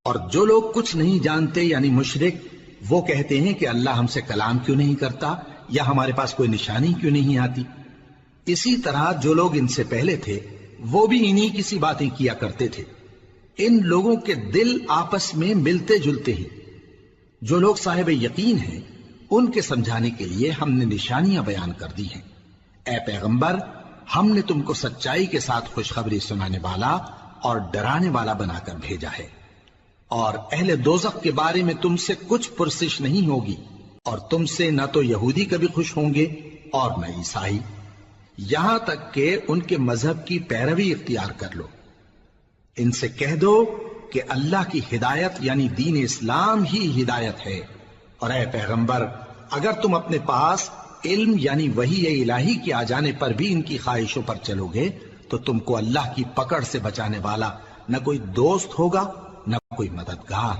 اور جو لوگ کچھ نہیں جانتے یعنی مشرک، وہ کہتے ہیں کہ اللہ ہم سے کلام کیوں نہیں کرتا یا ہمارے پاس کوئی نشانی کیوں نہیں آتی۔ اسی طرح جو لوگ ان سے پہلے تھے وہ بھی انہی کسی باتیں کیا کرتے تھے۔ ان لوگوں کے دل آپس میں ملتے جلتے ہیں۔ جو لوگ صاحب یقین ہیں ان کے سمجھانے کے لیے ہم نے نشانیاں بیان کر دی ہیں۔ اے پیغمبر، ہم نے تم کو سچائی کے ساتھ خوشخبری سنانے والا اور ڈرانے والا بنا کر بھیجا ہے، اور اہل دوزخ کے بارے میں تم سے کچھ پرسش نہیں ہوگی، اور تم سے نہ تو یہودی کبھی خوش ہوں گے اور نہ عیسائی، یہاں تک کہ ان کے مذہب کی پیروی اختیار کر لو۔ ان سے کہہ دو کہ اللہ کی ہدایت یعنی دین اسلام ہی ہدایت ہے، اور اے پیغمبر اگر تم اپنے پاس علم یعنی وحی الہی کے آ جانے پر بھی ان کی خواہشوں پر چلو گے تو تم کو اللہ کی پکڑ سے بچانے والا نہ کوئی دوست ہوگا نہ کوئی مددگار۔